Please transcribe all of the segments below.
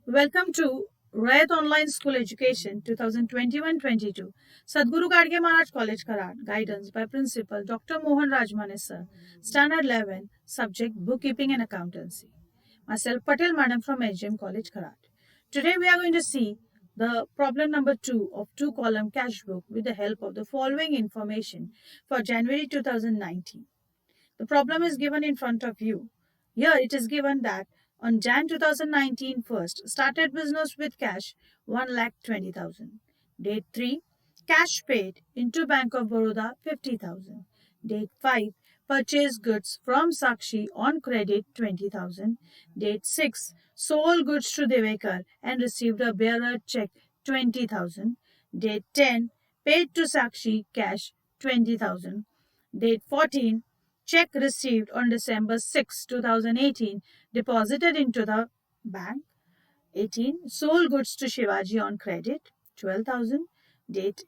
Welcome to Rayat Online School Education 2021-22. Sadhguru Gadge Maharaj College Karat. Guidance by Principal Dr. Mohan Rajmane Sir. Standard 11. Subject Bookkeeping and Accountancy. Myself Patel Madam from SGM College Karat. Today we are going to see the problem number 2 of 2-column cash book with the help of the following information for January 2019. The problem is given in front of you. Here it is given that on Jan 2019 first started business with cash 1,20,000. Date 3 cash paid into Bank of Baroda 50,000. Date 5 purchased goods from Sakshi on credit 20,000. Date 6 sold goods to Devekar and received a bearer check 20,000. Date 10 paid to Sakshi cash 20,000. Date 14 check received on December 6, 2018, deposited into the bank. 18. Sold goods to Shivaji on credit, 12,000. Date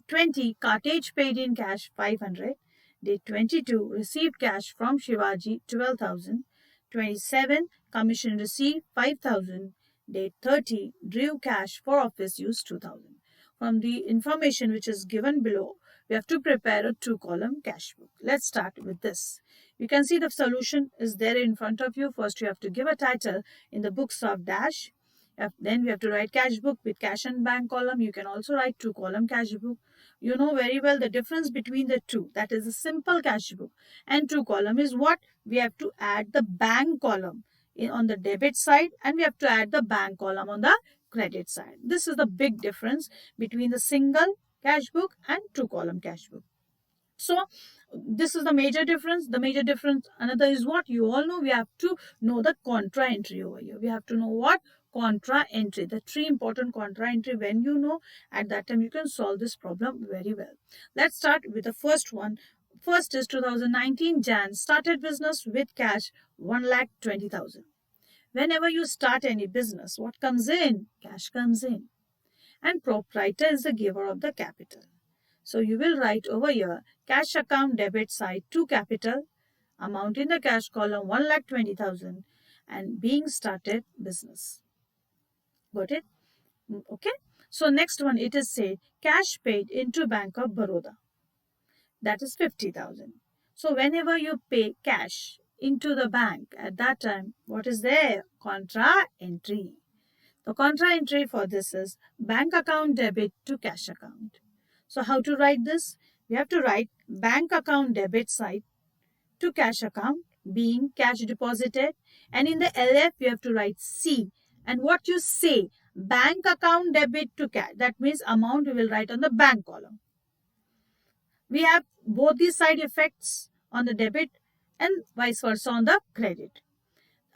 20. Cartage paid in cash, 500. Date 22. Received cash from Shivaji, 12,000. 27. Commission received, 5,000. Date 30. Drew cash for office use, 2,000. From the information which is given below, we have to prepare a 2-column cash book. Let's start with this. You can see the solution is there in front of you. First, you have to give a title in the books of dash. Then we have to write cash book with cash and bank column. You can also write 2-column cash book. You know very well the difference between the two. That is a simple cash book and 2-column is what? We have to add the bank column on the debit side and we have to add the bank column on the credit side. This is the big difference between the single cash book and 2-column cash book. So this is the major difference. The major difference another is what you all know. We have to know the contra entry over here. We have to know what? Contra entry. The 3 important contra entry. When you know, at that time you can solve this problem very well. Let's start with the first one. First is 2019 Jan started business with cash 1,20,000. Whenever you start any business, what comes in? Cash comes in. And proprietor is the giver of the capital. So you will write over here, cash account debit side to capital, amount in the cash column 1,20,000 and being started business. Got it? Okay. So next one it is said, cash paid into Bank of Baroda. That is 50,000. So whenever you pay cash into the bank, at that time, what is there? Contra entry. The contra entry for this is bank account debit to cash account. So how to write this? We have to write bank account debit side to cash account being cash deposited, and in the LF you have to write C, and what you say bank account debit to cash, that means amount we will write on the bank column. We have both these side effects on the debit and vice versa on the credit.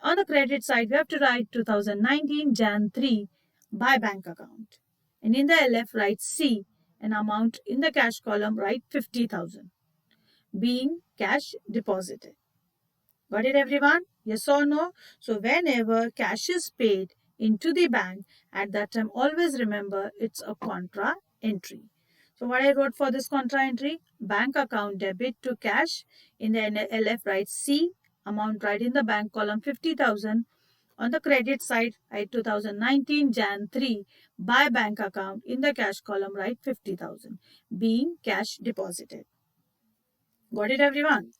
On the credit side we have to write 2019 Jan 3 by bank account, and in the LF write C, an amount in the cash column write 50,000 being cash deposited. Got it everyone? Yes or no? So whenever cash is paid into the bank, at that time always remember it's a contra entry. So what I wrote for this contra entry? Bank account debit to cash. In the LF write C, amount right in the bank column 50,000. On the credit side, write 2019 Jan 3 by bank account. In the cash column, write 50,000 being cash deposited. Got it everyone?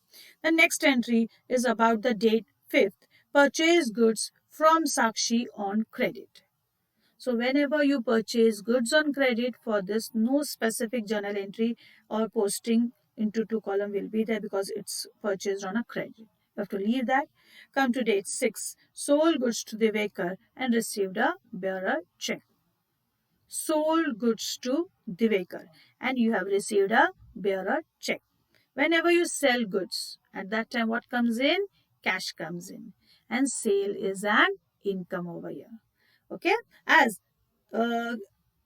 The next entry is about the date 5th. Purchase goods from Sakshi on credit. So whenever you purchase goods on credit, for this no specific journal entry or posting into 2-column will be there because it's purchased on a credit. You have to leave that. Come to date 6. Sold goods to Devekar and received a bearer check. Sold goods to Devekar and you have received a bearer check. Whenever you sell goods, at that time what comes in? Cash comes in. And sale is an income over here. Okay? As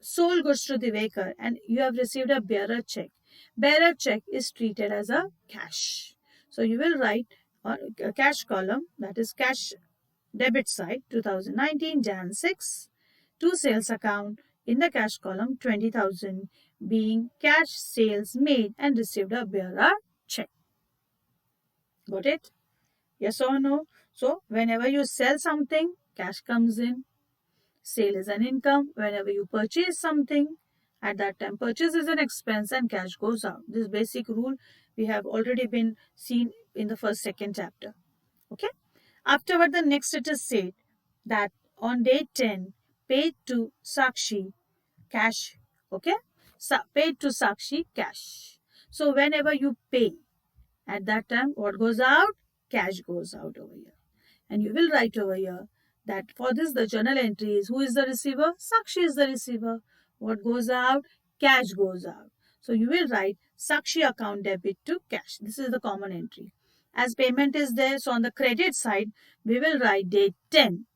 sold goods to Devekar and you have received a bearer check. Bearer check is treated as a cash. So you will write a cash column, that is cash debit side 2019 Jan 6 to sales account. In the cash column 20,000 being cash sales made and received a bearer check. Got it? Yes or no? So whenever you sell something, cash comes in. Sale is an income. Whenever you purchase something, at that time purchase is an expense and cash goes out. This basic rule we have already been seen in the first, second chapter. Okay. Afterward, the next it is said that on day 10, paid to Sakshi cash. Okay. Paid to Sakshi cash. So whenever you pay, at that time what goes out? Cash goes out over here. And you will write over here that for this the journal entry is who is the receiver? Sakshi is the receiver. What goes out? Cash goes out. So you will write Sakshi account debit to cash. This is the common entry. As payment is there, so on the credit side, we will write date 10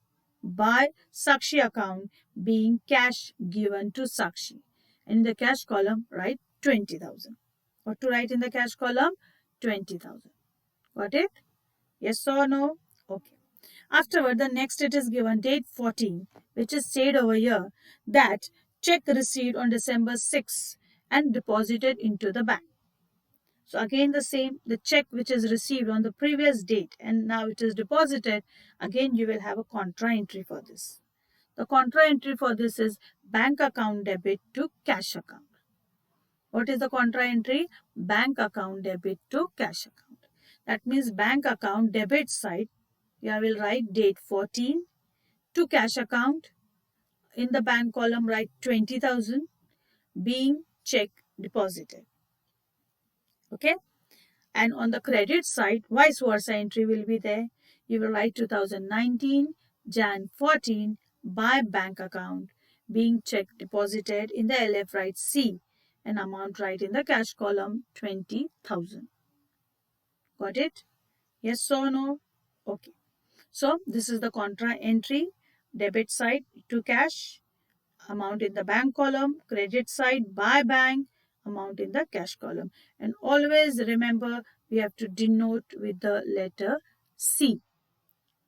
by Sakshi account being cash given to Sakshi. And in the cash column, write 20,000. What to write in the cash column? 20,000. Got it? Yes or no? Okay. Afterward, the next it is given date 14, which is said over here that check received on December 6 and deposited into the bank. So again the same, the check which is received on the previous date and now it is deposited, again you will have a contra entry for this. The contra entry for this is bank account debit to cash account. What is the contra entry? Bank account debit to cash account. That means bank account debit side, you will write date 14 to cash account. In the bank column, write 20,000 being check deposited. Okay. And on the credit side, vice versa entry will be there. You will write 2019 Jan 14 by bank account being check deposited. In the LF, write C and amount write in the cash column 20,000. Got it? Yes or no? Okay. So this is the contra entry, debit side to cash, amount in the bank column, credit side by bank, amount in the cash column. And always remember we have to denote with the letter C.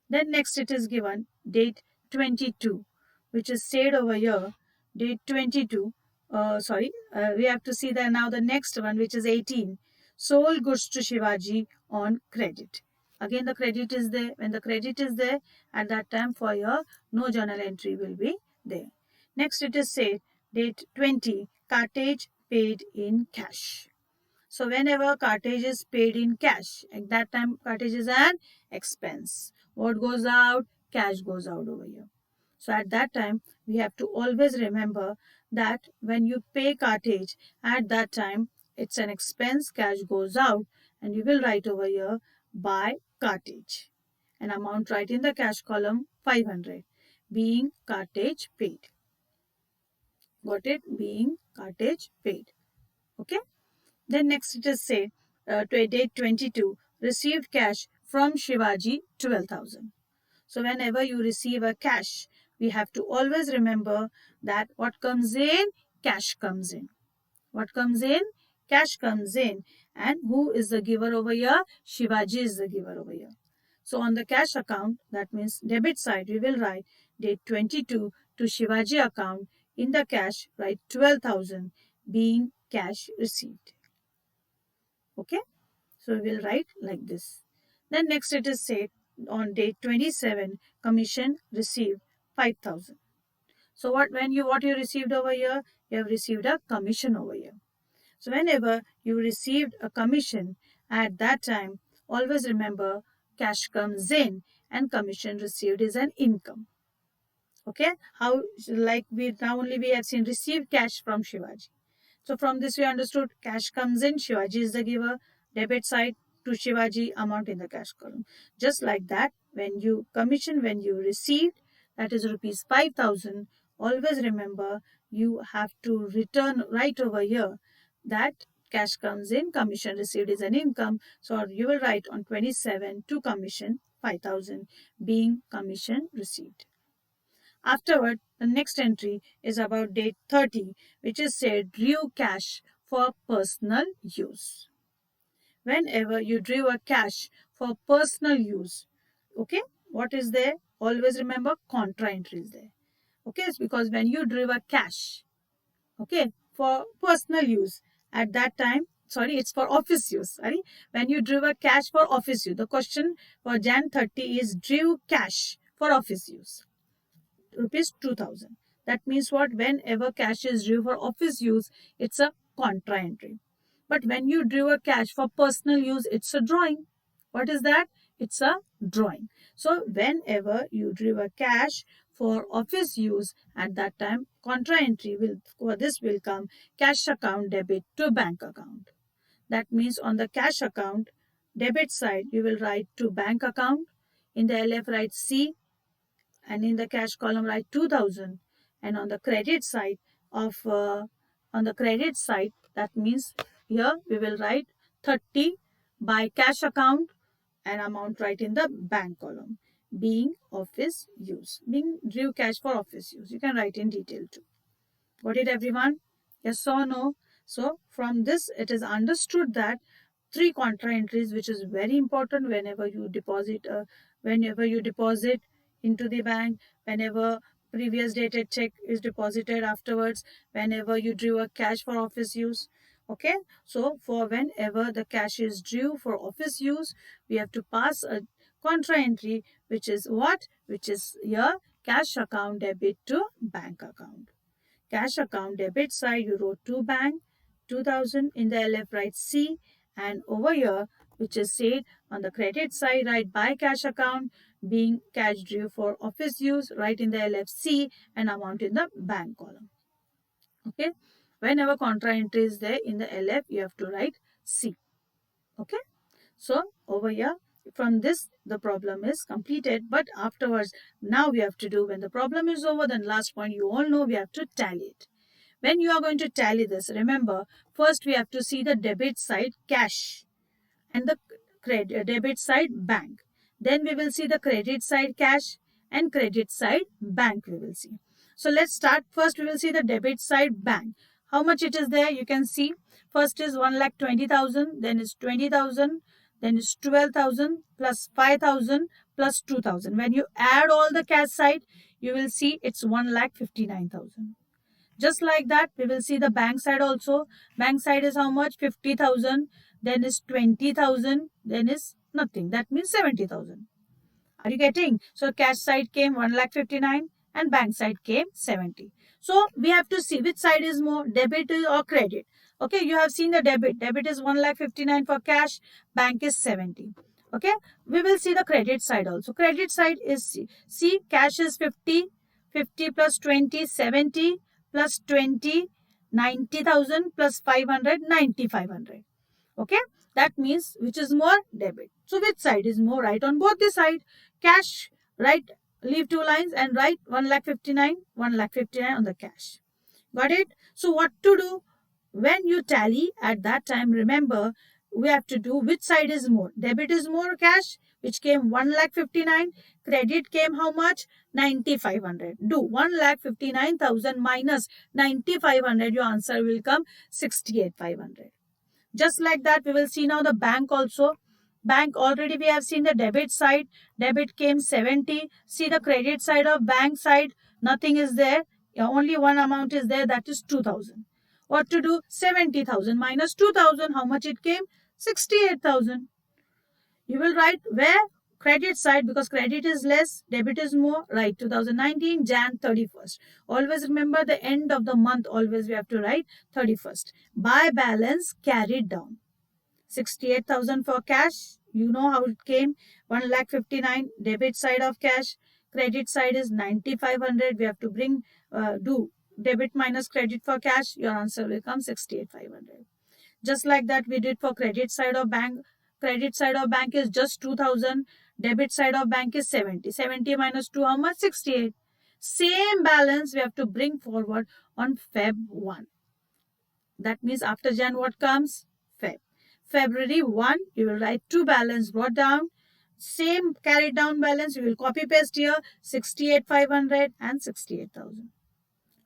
Then next it is given date 22, which is said over here, date 22. We have to see that now the next one, which is 18. Sold goods to Shivaji on credit. Again, the credit is there. When the credit is there, at that time for your no journal entry will be there. Next, it is said date 20, cartage paid in cash. So whenever cartage is paid in cash, at that time cartage is an expense. What goes out? Cash goes out over here. So at that time, we have to always remember that when you pay cartage, at that time, it's an expense, cash goes out, and you will write over here by cartage. An amount right in the cash column 500 being cartage paid. Got it? Being cartage paid. Okay. Then next it is said date 22 received cash from Shivaji 12,000. So whenever you receive a cash, we have to always remember that what comes in, cash comes in. What comes in? Cash comes in. And who is the giver over here? Shivaji is the giver over here. So on the cash account, that means debit side, we will write date 22 to Shivaji account. In the cash, write 12,000 being cash received. Okay. So we will write like this. Then next it is said on date 27, commission received 5,000. So what you received over here? You have received a commission over here. So whenever you received a commission, at that time, always remember cash comes in and commission received is an income. Okay, how like we have seen received cash from Shivaji. So from this we understood cash comes in, Shivaji is the giver, debit side to Shivaji, amount in the cash column. Just like that, when you received, that is rupees 5,000, always remember you have to return right over here that cash comes in, commission received is an income. So you will write on 27 to commission 5,000 being commission received. Afterward, the next entry is about date 30, which is said drew cash for personal use. Whenever you drew a cash for personal use, okay, what is there? Always remember contra entry is there. Okay, it's because when you drew a cash, okay, for personal use, at that time, it's for office use. When you drew a cash for office use, the question for Jan 30 is drew cash for office use, rupees 2000. That means what? Whenever cash is due for office use, it's a contra entry. But when you drew a cash for personal use, it's a drawing. What is that? It's a drawing. So whenever you drew a cash for office use, at that time contra entry will, for this will come cash account debit to bank account. That means on the cash account debit side, you will write to bank account. In the LF write C, and in the cash column write 2000. And on the credit side that means here we will write 30 by cash account and amount right in the bank column, being office use, being due cash for office use. You can write in detail too. Got it, everyone? Yes or no? So from this it is understood that three contra entries, which is very important whenever you deposit into the bank, whenever previous dated check is deposited afterwards, whenever you drew a cash for office use. Okay, so for whenever the cash is due for office use, we have to pass a contra entry, which is what? Which is here cash account debit to bank account. Cash account debit side, you wrote to bank 2000. In the LF write C, and over here which is said on the credit side, write by cash account, being cash due for office use, write in the LF C and amount in the bank column. Okay, whenever contra entry is there in the LF, you have to write C. Okay, so over here from this the problem is completed, but afterwards now we have to do, when the problem is over, then last point you all know, we have to tally it. When you are going to tally this, remember first we have to see the debit side cash and the debit side bank. Then we will see the credit side cash and credit side bank we will see. So let's start. First we will see the debit side bank. How much it is there? You can see first is 1,20,000, then is 20,000, then is 12,000 plus 5,000 plus 2,000. When you add all the cash side, you will see it's 1,59,000. Just like that, we will see the bank side also. Bank side is how much? 50,000, then is 20,000, then is nothing. That means 70,000. Are you getting? So cash side came 1,59,000 and bank side came 70. So we have to see which side is more, debit or credit. Okay, you have seen the debit. Debit is 1,59,000 for cash, bank is 70. Okay, we will see the credit side also. Credit side is C. See, cash is 50, 50 plus 20, 70 plus 20, 90,000 plus 500, 9,500. Okay, that means which is more? Debit. So which side is more? Write on both the side. Cash, write, leave two lines and write 1,59,000, 1,59,000 on the cash. Got it? So what to do? When you tally at that time, remember we have to do which side is more. Debit is more cash, which came 1,59,000. Credit came how much? 9,500. Do 1,59,000 minus 9,500. Your answer will come 68,500. Just like that, we will see now the bank also. Bank, already we have seen the debit side. Debit came 70. See the credit side of bank side. Nothing is there. Only one amount is there, that is 2,000. What to do? 70,000 minus 2,000. How much it came? 68,000. You will write where? Credit side, because credit is less, debit is more. Write 2019 Jan 31st. Always remember the end of the month. Always we have to write 31st. By balance carried down. 68,000 for cash. You know how it came. 1,59,000 debit side of cash. Credit side is 9,500. We have to do debit minus credit for cash. Your answer will come 68,500. Just like that we did for credit side of bank. Credit side of bank is just 2,000. Debit side of bank is 70. 70 minus 2, how much? 68. Same balance we have to bring forward on Feb 1. That means after Jan what comes? Feb. February 1, you will write two balance brought down. Same carried down balance, you will copy paste here 68,500 and 68,000.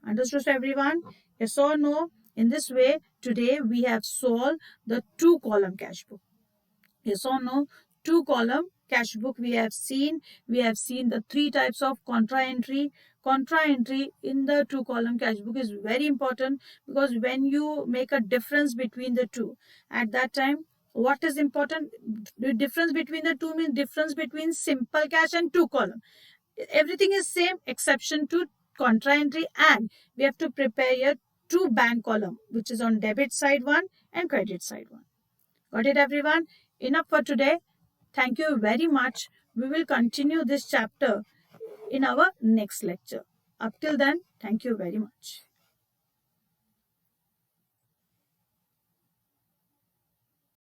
Understood everyone? Yes or no? In this way, today we have solved the two column cash book. Yes or no? Two column cash book we have seen. We have seen the three types of contra entry. Contra entry in the two column cash book is very important, because when you make a difference between the two, at that time what is important? The difference between the two means difference between simple cash and two column. Everything is same exception to contra entry, and we have to prepare a true bank column, which is on debit side one and credit side one. Got it, everyone? Enough for today. Thank you very much. We will continue this chapter in our next lecture. Up till then, thank you very much.